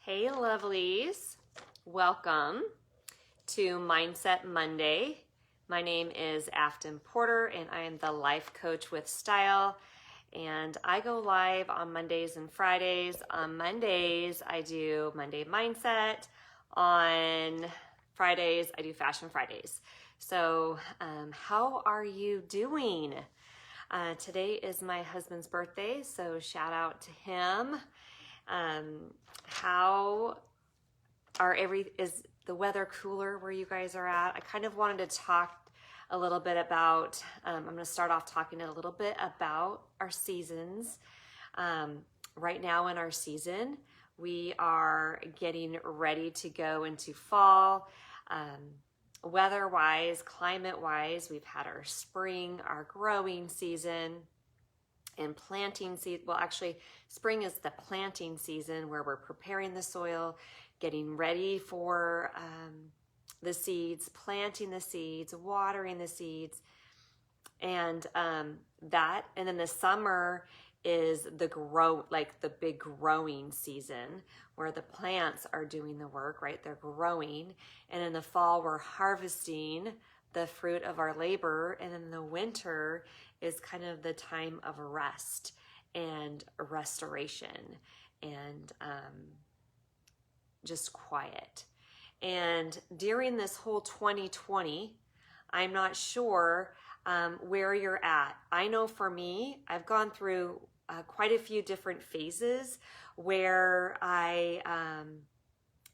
Hey, lovelies. Welcome to Mindset Monday. My name is Afton Porter, and I am the life coach with style. And I go live on Mondays and Fridays. On Mondays, I do Monday Mindset. On Fridays, I do Fashion Fridays. So, how are you doing? Today is my husband's birthday, so shout out to him. How is the weather cooler where you guys are at? I kind of wanted to talk a little bit about, I'm going to start off talking a little bit about our seasons. Right now in our season, we are getting ready to go into fall. Weather-wise, climate-wise, we've had our spring, our growing season, and planting season. Well, actually, spring is the planting season where we're preparing the soil, getting ready for the seeds, planting the seeds, watering the seeds, and that. And then the summer is the big growing season where the plants are doing the work, right? They're growing. And in the fall, we're harvesting the fruit of our labor. And in the winter is kind of the time of rest and restoration and just quiet. And during this whole 2020, I'm not sure where you're at. I know for me, I've gone through quite a few different phases where I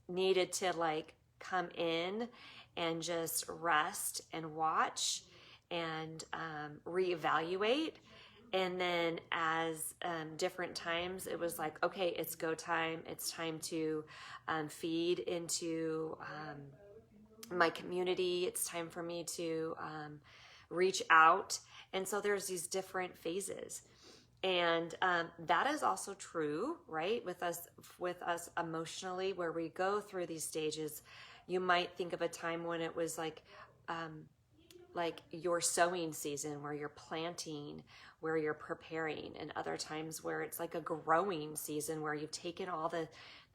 needed to come in and just rest and watch and reevaluate. And then as different times, it was like, okay, it's go time. It's time to feed into my community. It's time for me to reach out. And so there's these different phases. And that is also true, right? With us emotionally, where we go through these stages. You might think of a time when it was like your sowing season, where you're planting, where you're preparing, and other times where it's like a growing season where you've taken all the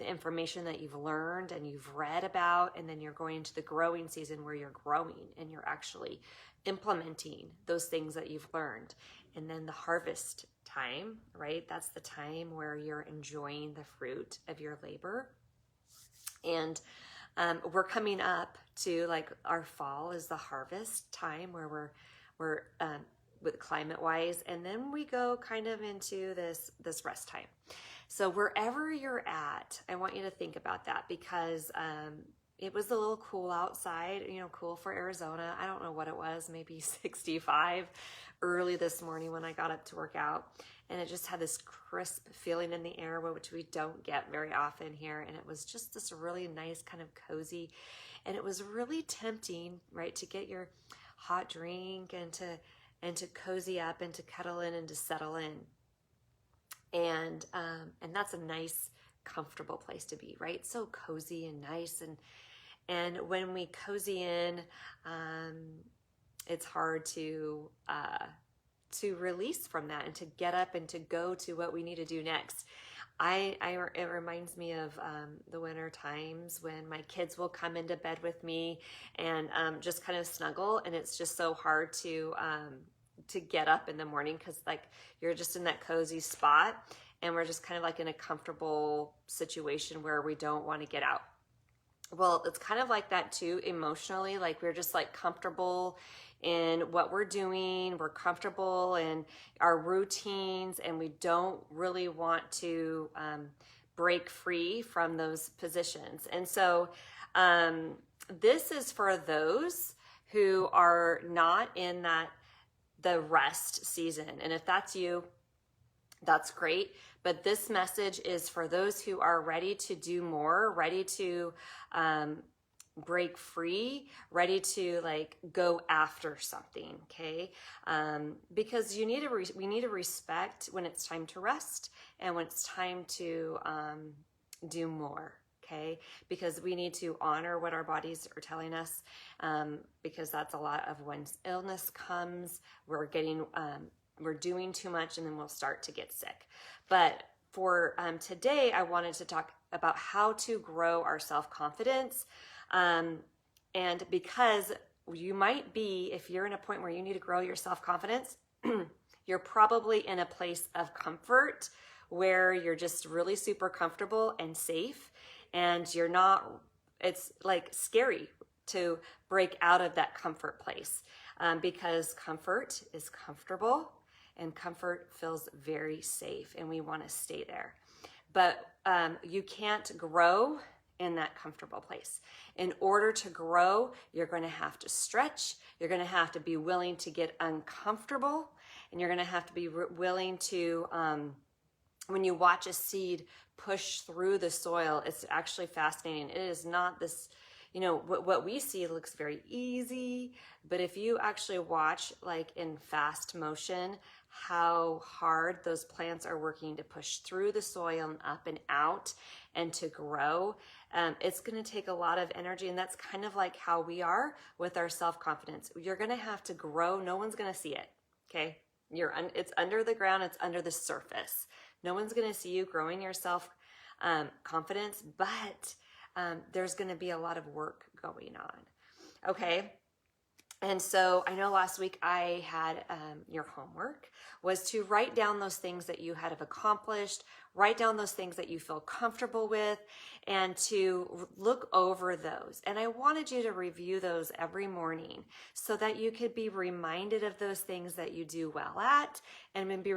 information that you've learned and you've read about, and then you're going into the growing season where you're growing and you're actually implementing those things that you've learned. And then the harvest time, right? That's the time where you're enjoying the fruit of your labor. And we're coming up to our fall is the harvest time where we're with climate wise, and then we go kind of into this rest time. So wherever you're at, I want you to think about that, because it was a little cool outside, cool for Arizona. I don't know what it was, maybe 65 early this morning when I got up to work out. And it just had this crisp feeling in the air, which we don't get very often here. And it was just this really nice kind of cozy. And it was really tempting, right, to get your hot drink and to cozy up and to cuddle in and to settle in. And that's a nice, comfortable place to be, right? So cozy and nice. And when we cozy in, it's hard to release from that and to get up and to go to what we need to do next. It reminds me of the winter times when my kids will come into bed with me and just kind of snuggle, and it's just so hard to get up in the morning, because you're just in that cozy spot, and we're just kind of in a comfortable situation where we don't want to get out. Well, it's kind of like that too emotionally. We're just comfortable in what we're doing. We're comfortable in our routines, and we don't really want to break free from those positions. And so this is for those who are not in the rest season. And if that's you, that's great. But this message is for those who are ready to do more, ready to break free, ready to go after something, okay? Because we need to respect when it's time to rest and when it's time to do more, okay? Because we need to honor what our bodies are telling us, because that's a lot of when illness comes, we're doing too much, and then we'll start to get sick. But for today, I wanted to talk about how to grow our self-confidence. And because you might be, if you're in a point where you need to grow your self-confidence, you're probably in a place of comfort where you're just really super comfortable and safe, and you're not, it's like scary to break out of that comfort place because comfort is comfortable and comfort feels very safe, and we want to stay there. But you can't grow in that comfortable place. In order to grow, you're going to have to stretch. You're going to have to be willing to get uncomfortable, and you're going to have to be willing to, when you watch a seed push through the soil, it's actually fascinating. It is not this, you know, what we see looks very easy, but if you actually watch like in fast motion, how hard those plants are working to push through the soil and up and out and to grow, it's going to take a lot of energy. And that's kind of like how we are with our self-confidence. You're going to have to grow. No one's going to see it. Okay. It's under the ground. It's under the surface. No one's going to see you growing your self-confidence, but there's going to be a lot of work going on. Okay. And so I know last week I had your homework was to write down those things that you had accomplished, write down those things that you feel comfortable with, and to look over those. And I wanted you to review those every morning so that you could be reminded of those things that you do well at, and then be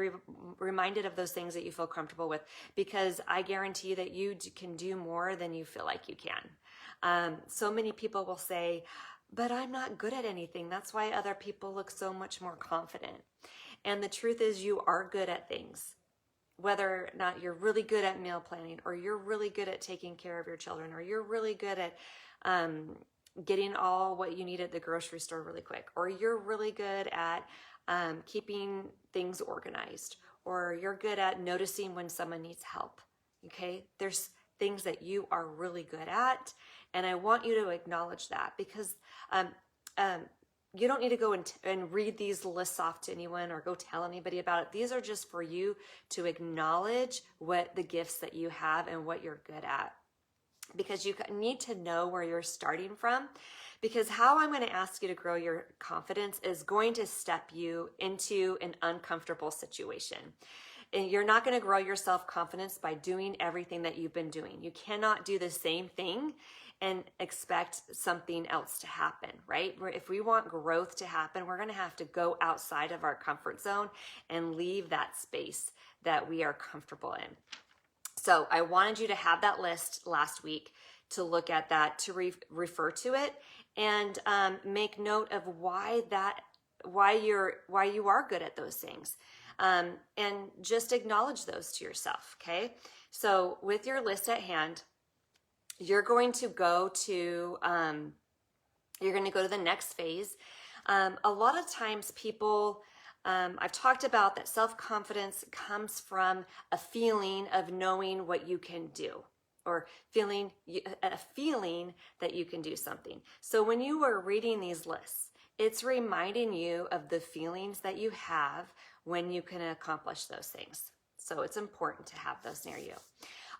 reminded of those things that you feel comfortable with, because I guarantee that you can do more than you feel like you can. So many people will say, but I'm not good at anything. That's why other people look so much more confident. And the truth is, you are good at things. Whether or not you're really good at meal planning, or you're really good at taking care of your children, or you're really good at getting all what you need at the grocery store really quick, or you're really good at keeping things organized, or you're good at noticing when someone needs help. Okay? There's things that you are really good at. And I want you to acknowledge that, because you don't need to go and read these lists off to anyone or go tell anybody about it. These are just for you to acknowledge what the gifts that you have and what you're good at, because you need to know where you're starting from. Because how I'm going to ask you to grow your confidence is going to step you into an uncomfortable situation. And you're not going to grow your self-confidence by doing everything that you've been doing. You cannot do the same thing and expect something else to happen, right? If we want growth to happen, we're going to have to go outside of our comfort zone and leave that space that we are comfortable in. So I wanted you to have that list last week, to look at that, to refer to it, and make note of why you are good at those things. And just acknowledge those to yourself, okay? So with your list at hand, you're going to go to the next phase. A lot of times people, I've talked about that self-confidence comes from a feeling of knowing what you can do, or a feeling that you can do something. So when you are reading these lists, it's reminding you of the feelings that you have when you can accomplish those things. So it's important to have those near you.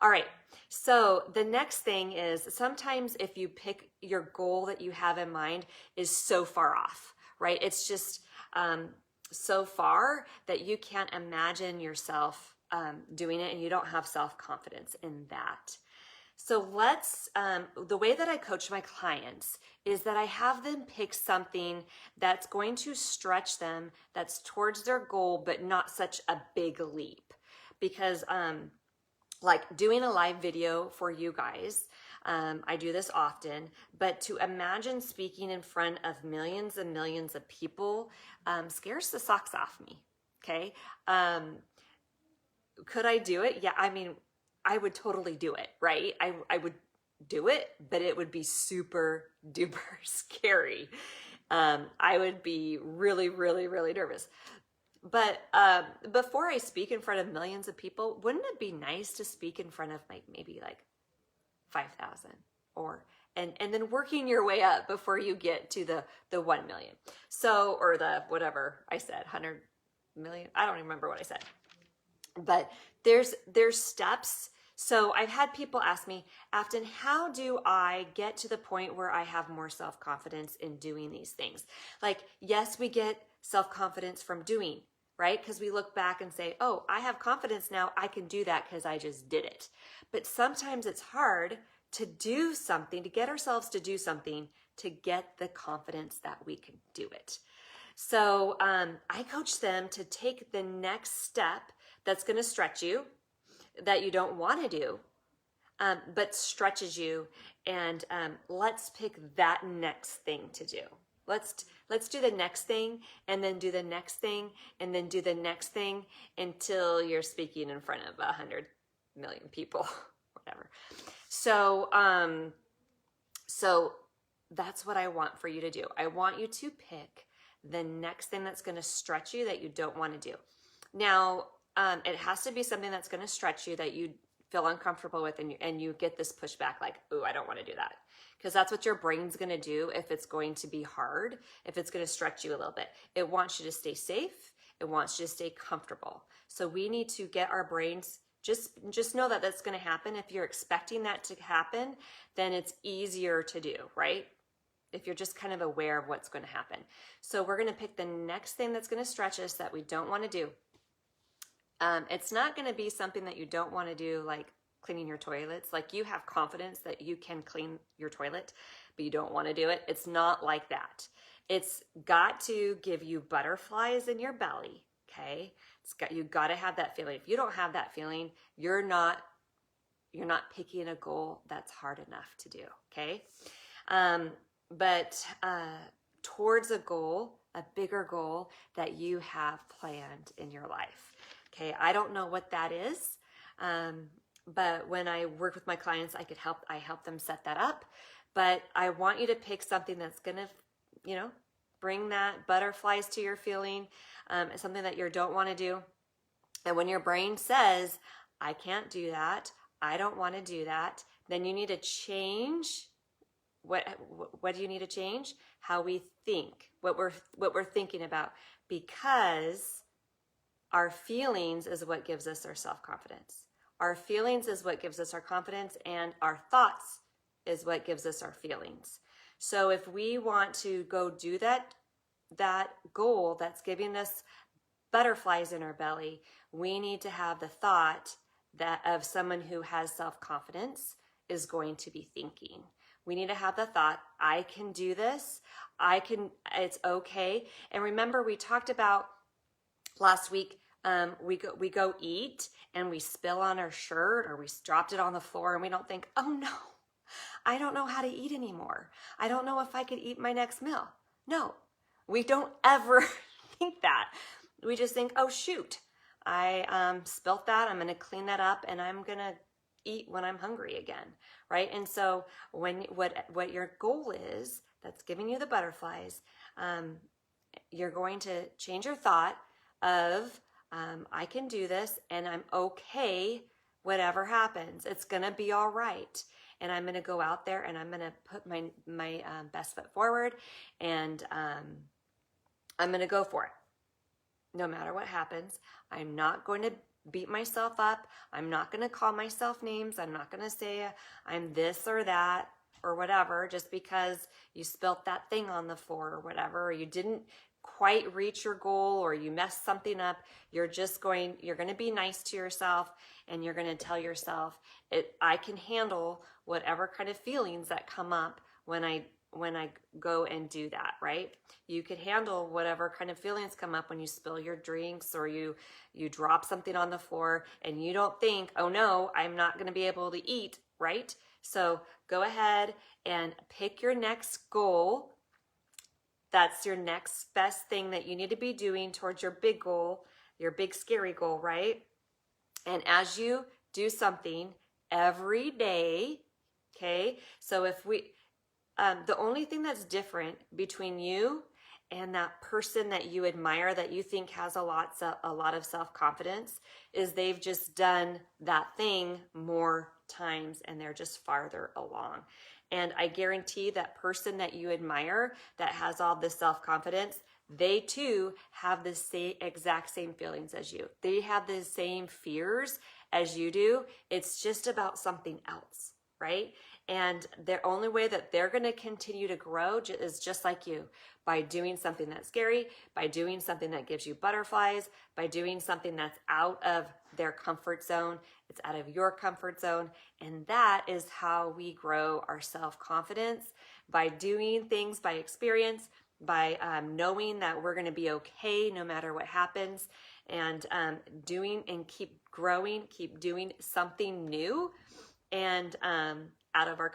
All right, so the next thing is, sometimes if you pick your goal that you have in mind is so far off, right? It's just so far that you can't imagine yourself doing it, and you don't have self-confidence in that. So the way that I coach my clients is that I have them pick something that's going to stretch them, that's towards their goal, but not such a big leap. Because like doing a live video for you guys, I do this often, but to imagine speaking in front of millions and millions of people scares the socks off me, okay? Could I do it? Yeah, I mean, I would totally do it, right? I would do it, but it would be super duper scary. I would be really, really, really nervous. But before I speak in front of millions of people, wouldn't it be nice to speak in front of maybe 5,000, and then working your way up before you get to the 1 million. So, or the whatever I said, 100 million. I don't remember what I said. But there's steps. So I've had people ask me, Afton, how do I get to the point where I have more self-confidence in doing these things? Like, yes, we get self-confidence from doing, right? Because we look back and say, oh, I have confidence now. I can do that because I just did it. But sometimes it's hard to do something, to get ourselves to do something, to get the confidence that we can do it. So I coach them to take the next step that's going to stretch you, that you don't want to do, but stretches you. And let's pick that next thing to do. Let's do the next thing, and then do the next thing, and then do the next thing until you're speaking in front of 100 million people, whatever. So that's what I want for you to do. I want you to pick the next thing that's going to stretch you that you don't want to do. Now, it has to be something that's going to stretch you that you feel uncomfortable with, and you get this pushback like, ooh, I don't want to do that. Because that's what your brain's going to do if it's going to be hard, if it's going to stretch you a little bit. It wants you to stay safe. It wants you to stay comfortable. So we need to get our brains, just know that that's going to happen. If you're expecting that to happen, then it's easier to do, right? If you're just kind of aware of what's going to happen. So we're going to pick the next thing that's going to stretch us that we don't want to do. It's not going to be something that you don't want to do, like cleaning your toilets. Like, you have confidence that you can clean your toilet, but you don't want to do it. It's not like that. It's got to give you butterflies in your belly, okay? You got to have that feeling. If you don't have that feeling, you're not picking a goal that's hard enough to do, okay? But towards a goal, a bigger goal that you have planned in your life. Okay, I don't know what that is, but when I work with my clients, I help them set that up. But I want you to pick something that's gonna, bring that butterflies to your feeling, something that you don't want to do. And when your brain says, I can't do that, I don't want to do that, then you need to change. What do you need to change? How we think, what we're thinking about, because our feelings is what gives us our self-confidence. Our feelings is what gives us our confidence, and our thoughts is what gives us our feelings. So if we want to go do that goal that's giving us butterflies in our belly, we need to have the thought that of someone who has self-confidence is going to be thinking. We need to have the thought, I can do this. It's okay. And remember, we talked about last week, we go eat and we spill on our shirt, or we dropped it on the floor, and we don't think, oh no, I don't know how to eat anymore. I don't know if I could eat my next meal. No, we don't ever think that. We just think, oh shoot, I spilt that. I'm going to clean that up, and I'm going to eat when I'm hungry again, right? And so what your goal is that's giving you the butterflies, you're going to change your thought of I can do this, and I'm okay whatever happens. It's going to be all right. And I'm going to go out there, and I'm going to put my best foot forward, and I'm going to go for it. No matter what happens, I'm not going to beat myself up. I'm not going to call myself names. I'm not going to say I'm this or that or whatever just because you spilt that thing on the floor or whatever, or you didn't quite reach your goal, or you messed something up. You're going to be nice to yourself, and you're going to tell yourself, I can handle whatever kind of feelings that come up when I go and do that, right? You could handle whatever kind of feelings come up when you spill your drinks, or you drop something on the floor, and you don't think, oh no, I'm not going to be able to eat, right? So go ahead and pick your next goal. That's your next best thing that you need to be doing towards your big goal, your big scary goal, right? And as you do something every day, okay? So if the only thing that's different between you and that person that you admire, that you think has a lot of self-confidence, is they've just done that thing more times, and they're just farther along. And I guarantee that person that you admire that has all this self-confidence, they too have the same exact same feelings as you. They have the same fears as you do. It's just about something else, right? And the only way that they're going to continue to grow is just like you, by doing something that's scary, by doing something that gives you butterflies, by doing something that's out of their comfort zone. It's out of your comfort zone. And that is how we grow our self-confidence, by doing things by experience, by knowing that we're going to be okay no matter what happens, and doing and keep growing, keep doing something new and out of our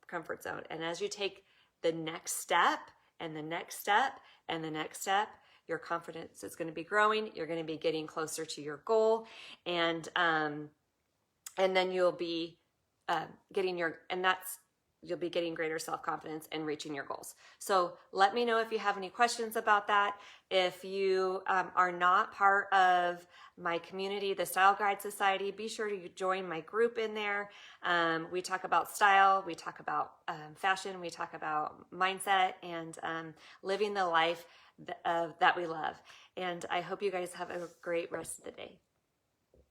comfort zone. And as you take the next step and the next step and the next step, your confidence is going to be growing. You're going to be getting closer to your goal, and then you'll be you'll be getting greater self-confidence and reaching your goals. So let me know if you have any questions about that. If you are not part of my community, the Style Guide Society, be sure to join my group in there. We talk about style, we talk about fashion, we talk about mindset, and living the life that we love. And I hope you guys have a great rest of the day.